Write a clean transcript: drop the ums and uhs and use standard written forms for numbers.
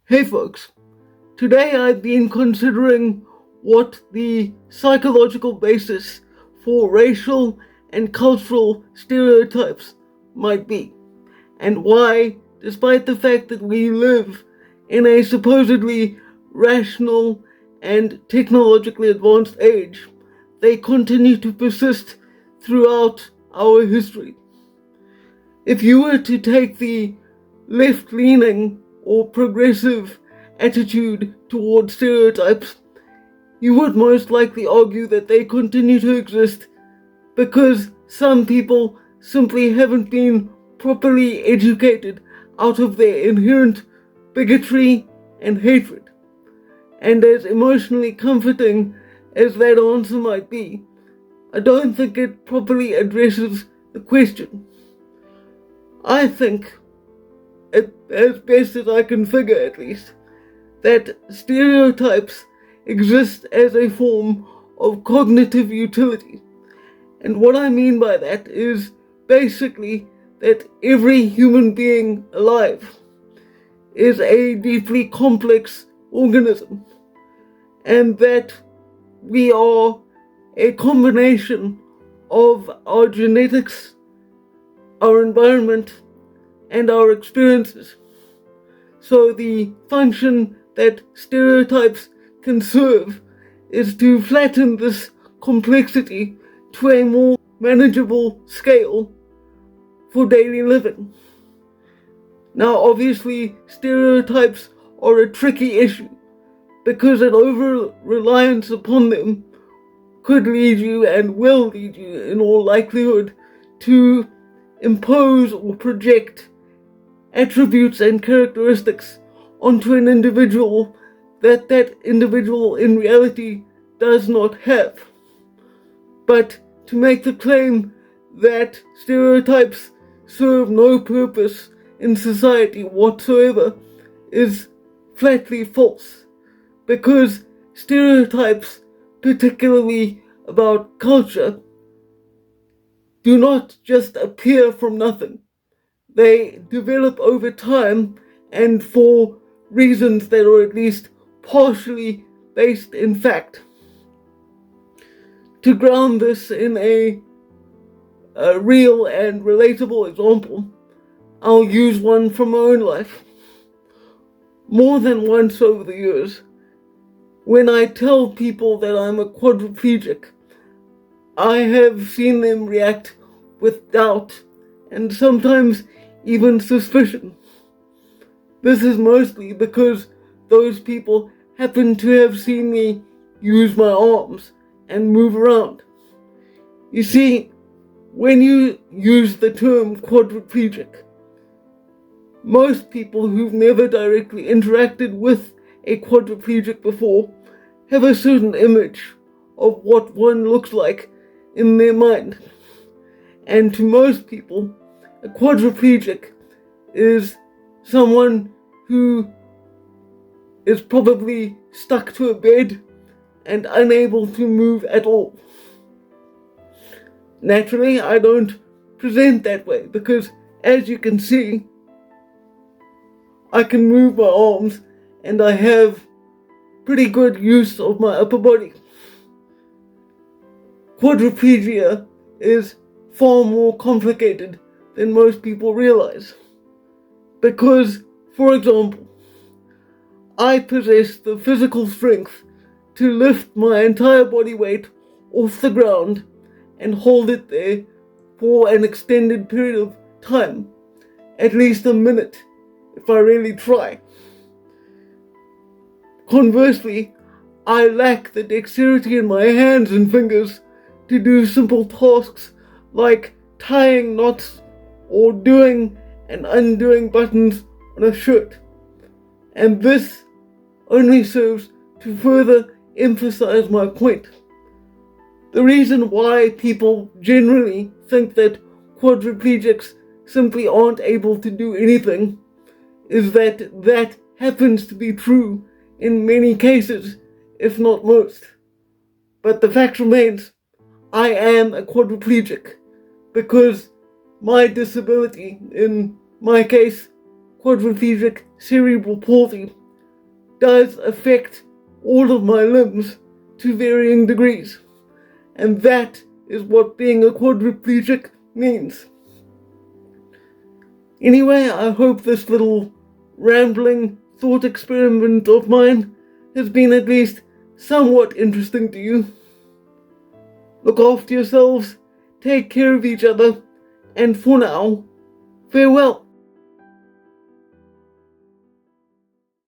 Hey folks, today I've been considering what the psychological basis for racial and cultural stereotypes might be, and why, despite the fact that we live in a supposedly rational and technologically advanced age, they continue to persist throughout our history. If you were to take the left-leaning or progressive attitude towards stereotypes, you would most likely argue that they continue to exist because some people simply haven't been properly educated out of their inherent bigotry and hatred. And as emotionally comforting as that answer might be, I don't think it properly addresses the question. I think, as best as I can figure at least, that stereotypes exist as a form of cognitive utility. And what I mean by that is basically that every human being alive is a deeply complex organism, and that we are a combination of our genetics, our environment, and our experiences. So the function that stereotypes can serve is to flatten this complexity to a more manageable scale for daily living. Now, obviously, stereotypes are a tricky issue because an over-reliance upon them could lead you and will lead you, in all likelihood, to impose or project attributes and characteristics onto an individual that individual in reality does not have. But to make the claim that stereotypes serve no purpose in society whatsoever is flatly false, because stereotypes, particularly about culture, do not just appear from nothing. They develop over time and for reasons that are at least partially based in fact. To ground this in a real and relatable example, I'll use one from my own life. More than once over the years, when I tell people that I'm a quadriplegic, I have seen them react with doubt and sometimes even suspicion. This is mostly because those people happen to have seen me use my arms and move around. You see, when you use the term quadriplegic, most people who've never directly interacted with a quadriplegic before have a certain image of what one looks like in their mind. And to most people, a quadriplegic is someone who is probably stuck to a bed and unable to move at all. Naturally, I don't present that way because, as you can see, I can move my arms and I have pretty good use of my upper body. Quadriplegia is far more complicated than most people realize. Because, for example, I possess the physical strength to lift my entire body weight off the ground and hold it there for an extended period of time, at least a minute, if I really try. Conversely, I lack the dexterity in my hands and fingers to do simple tasks like tying knots or doing and undoing buttons on a shirt. And this only serves to further emphasize my point. The reason why people generally think that quadriplegics simply aren't able to do anything is that happens to be true in many cases, if not most. But the fact remains, I am a quadriplegic because my disability, in my case, quadriplegic cerebral palsy, does affect all of my limbs to varying degrees. And that is what being a quadriplegic means. Anyway, I hope this little rambling thought experiment of mine has been at least somewhat interesting to you. Look after yourselves, take care of each other, and for now, farewell.